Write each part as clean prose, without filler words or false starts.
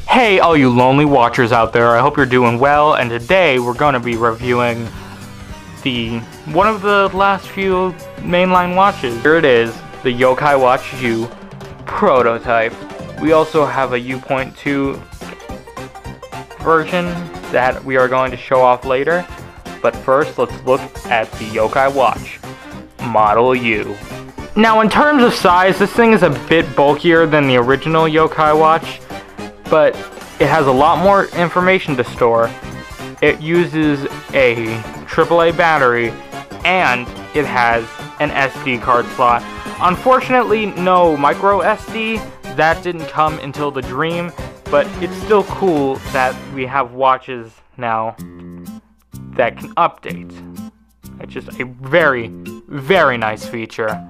Hey all you lonely watchers out there, I hope you're doing well, and today we're going to be reviewing one of the last few mainline watches. Here it is, the Yokai Watch U prototype. We also have a U.2 version that we are going to show off later, but first let's look at the Yokai Watch Model U. Now in terms of size, this thing is a bit bulkier than the original Yokai Watch, but it has a lot more information to store. It uses a AAA battery, and it has an SD card slot. Unfortunately, no micro SD. That didn't come until the Dream, but it's still cool that we have watches now that can update. It's just a very, very nice feature.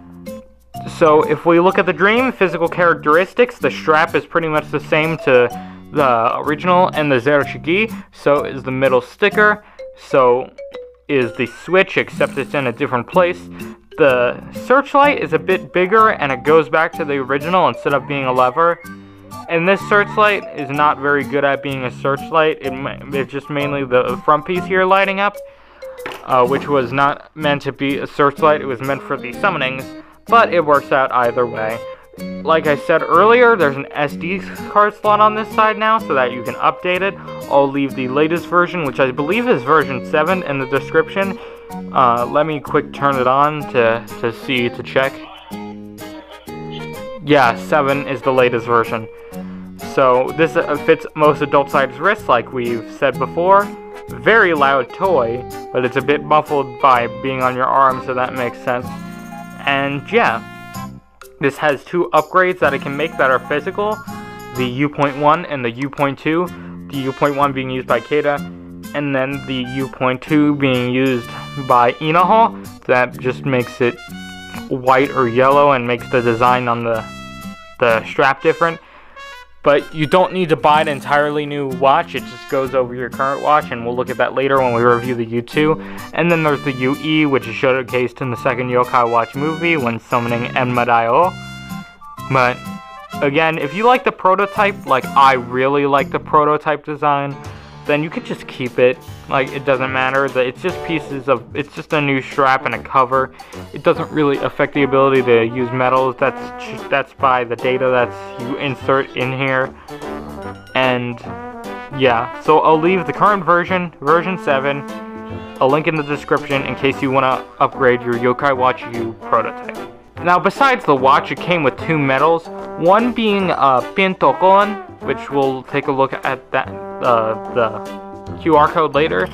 So if we look at the Dream physical characteristics, the strap is pretty much the same to the original and the Zero Shiki. So is the middle sticker. So is the switch, except it's in a different place. The searchlight is a bit bigger and it goes back to the original instead of being a lever. And this searchlight is not very good at being a searchlight. It's just mainly the front piece here lighting up, which was not meant to be a searchlight. It was meant for the summonings. But it works out either way. Like I said earlier, there's an SD card slot on this side now so that you can update it. I'll leave the latest version, which I believe is version 7, in the description. Let me quick turn it on to check. Yeah, 7 is the latest version. So this fits most adult-sized wrists, like we've said before. Very loud toy, but it's a bit muffled by being on your arm, so that makes sense. And yeah, this has 2 upgrades that it can make that are physical, the U.1 and the U.2, the U.1 being used by Keita, and then the U.2 being used by Inaho. That just makes it white or yellow and makes the design on the strap different. But you don't need to buy an entirely new watch, it just goes over your current watch, and we'll look at that later when we review the U2. And then there's the UE, which is showcased in the second Yokai Watch movie when summoning Enma-Daio. But, again, if you like the prototype, like I really like the prototype design, then you could just keep it. Like, it doesn't matter. It's just it's just a new strap and a cover. It doesn't really affect the ability to use metals. That's by the data that you insert in here. And yeah, so I'll leave the current version, version 7, a link in the description in case you want to upgrade your Yokai Watch U prototype. Now, besides the watch, it came with 2 medals. One being Pintocon, which we'll take a look at the QR code later.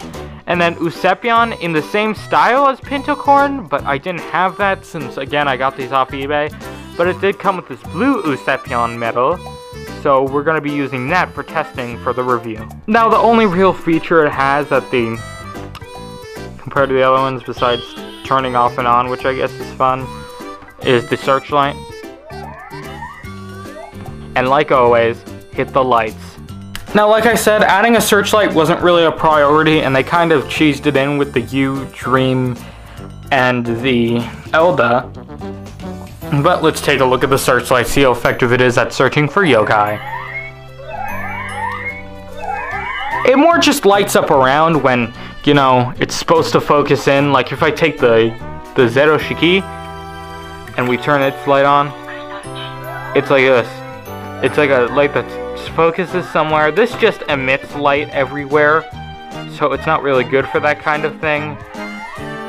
And then Eusebion in the same style as Pintocon, but I didn't have that since, again, I got these off eBay. But it did come with this blue Eusebion medal, so we're going to be using that for testing for the review. Now, the only real feature it has compared to the other ones, besides turning off and on, which I guess is fun, is the searchlight. And like always, hit the lights. Now, like I said, adding a searchlight wasn't really a priority, and they kind of cheesed it in with the U, Dream, and the Elda. But let's take a look at the searchlight, see how effective it is at searching for yokai. It more just lights up around when, you know, it's supposed to focus in. Like if I take the Zero Shiki and we turn its light on, it's like this. It's like a light that focuses somewhere. This just emits light everywhere, so it's not really good for that kind of thing.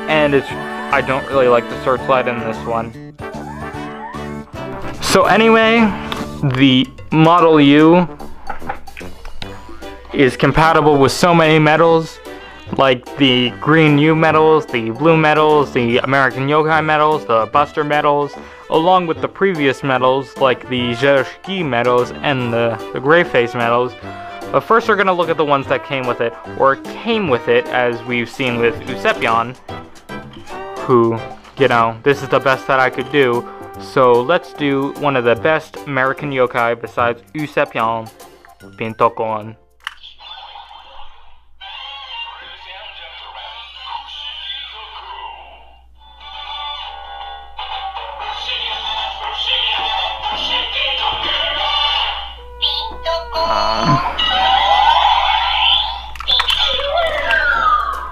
And I don't really like the searchlight in this one. So anyway, the Model U is compatible with so many metals, like the green U metals, the blue metals, the American Yokai metals, the Buster metals, along with the previous metals like the Zershiki metals and the Gray Face metals. But first we're going to look at the ones that came with it, or came with it, as we've seen with Eusebion, who, you know, this is the best that I could do. So let's do one of the best American yokai besides Eusebion, Pintocon.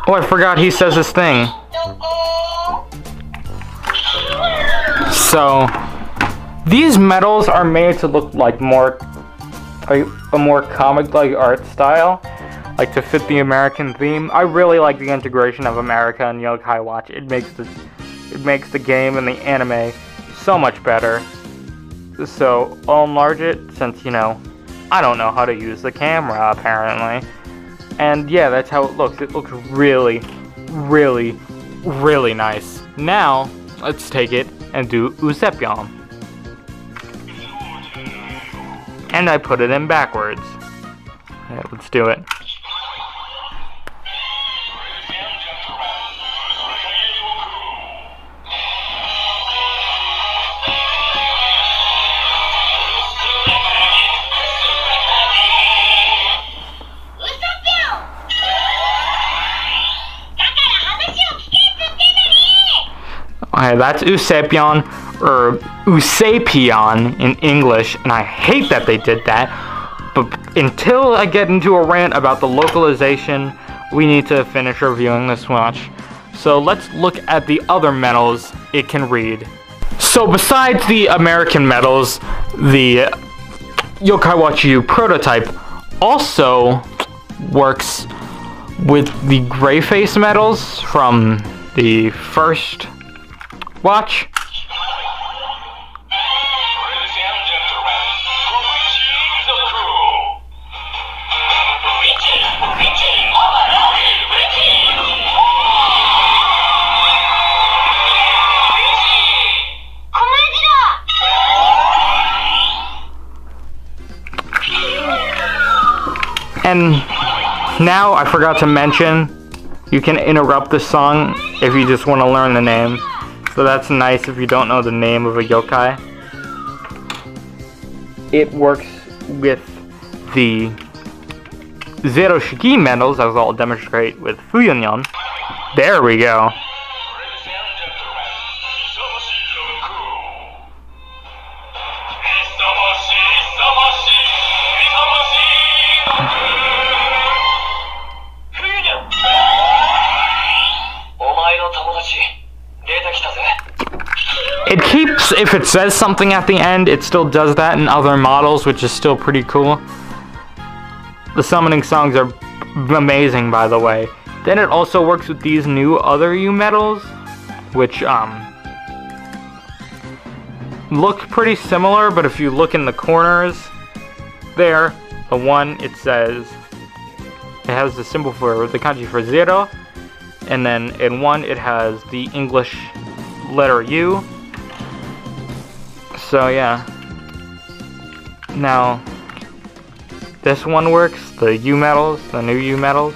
Oh, I forgot he says his thing. So, these medals are made to look like a more comic-like art style, like to fit the American theme. I really like the integration of America and Chi-watchi. It makes the game and the anime so much better. So I'll enlarge it since, I don't know how to use the camera apparently. And yeah, that's how it looks. It looks really, really, really nice. Now, let's take it and do Usepyeon. And I put it in backwards. Yeah, let's do it. Okay, that's Usepyeon, or Usepyeon in English, and I hate that they did that, but until I get into a rant about the localization, we need to finish reviewing this watch. So let's look at the other medals it can read. So besides the American medals, the Chi-watchi U prototype also works with the gray face medals from the first watch. And now I forgot to mention, you can interrupt the song if you just want to learn the name. So that's nice if you don't know the name of a yokai. It works with the Zero Shiki medals, as I'll demonstrate with Fuyunyon. There we go. It keeps, if it says something at the end, it still does that in other models, which is still pretty cool. The summoning songs are amazing, by the way. Then it also works with these new other U medals, which look pretty similar, but if you look in the corners there, the one it says, it has the symbol for the kanji for zero, and then in one it has the English letter U. So yeah. Now, this one works, the U medals, the new U medals.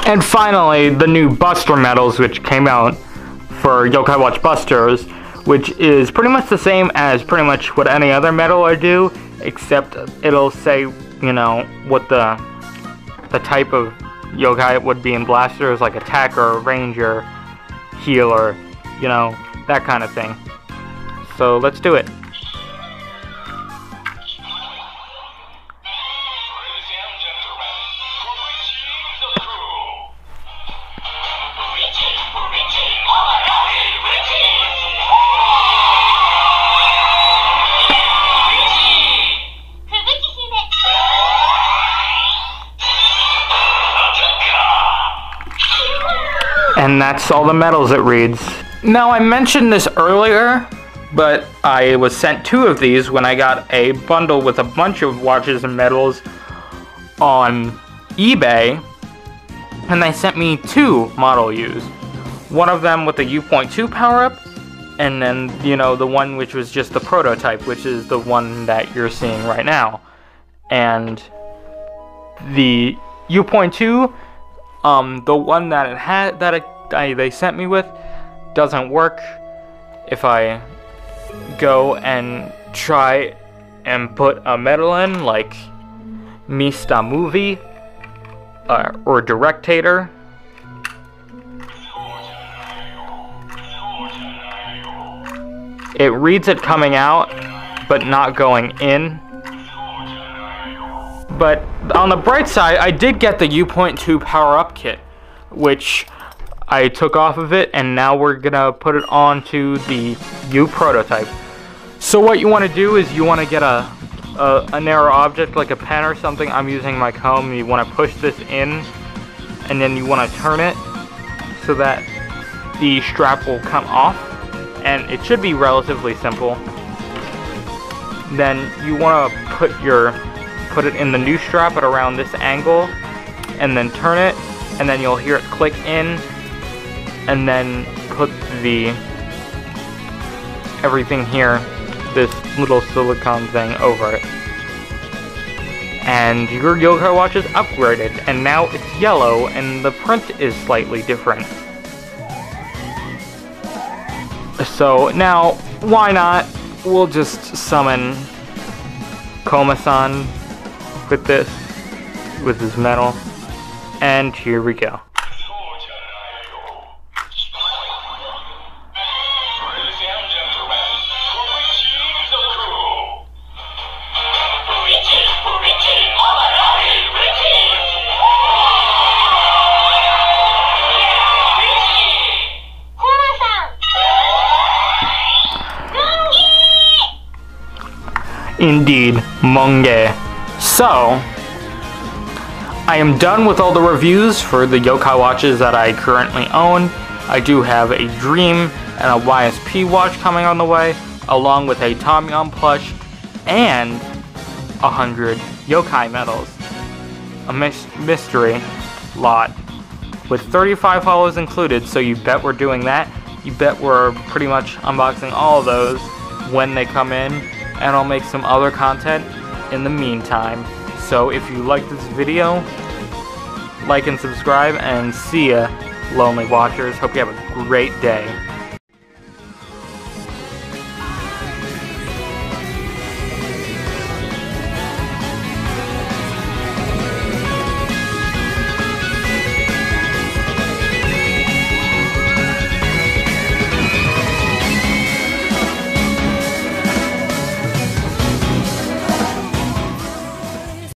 And finally, the new Buster medals, which came out for Yokai Watch Busters, which is pretty much the same as pretty much what any other medal would do, except it'll say, you know, what the type of yokai would be in blasters, like attacker, ranger, healer, you know, that kind of thing. So let's do it. And that's all the medals it reads. Now, I mentioned this earlier, but I was sent 2 of these when I got a bundle with a bunch of watches and medals on eBay, and they sent me 2 model U's. One of them with the U.2 power-up, and then, you know, the one which was just the prototype, which is the one that you're seeing right now. And the U.2, the one that they sent me with doesn't work if I go and try and put a medal in, like Mista Movie or Directator. It reads it coming out, but not going in. But on the bright side, I did get the U.2 power-up kit, which I took off of it, and now we're gonna put it onto the U prototype. So what you want to do is you want to get a narrow object like a pen or something. I'm using my comb. You want to push this in, and then you want to turn it so that the strap will come off, and it should be relatively simple. Then you want to put it in the new strap at around this angle, and then turn it, and then you'll hear it click in, and then put everything here, this little silicone thing over it. And your yokai watch is upgraded, and now it's yellow, and the print is slightly different. So now, why not? We'll just summon Koma-san with this medal, and here we go. Indeed, Monge. So, I am done with all the reviews for the yokai watches that I currently own. I do have a Dream and a YSP watch coming on the way, along with a Tomyam plush and 100 yokai medals. A mystery lot with 35 hollows included, so you bet we're doing that. You bet we're pretty much unboxing all of those when they come in, and I'll make some other content in the meantime. So if you like this video, like and subscribe, and see ya, Lonely Watchers. Hope you have a great day.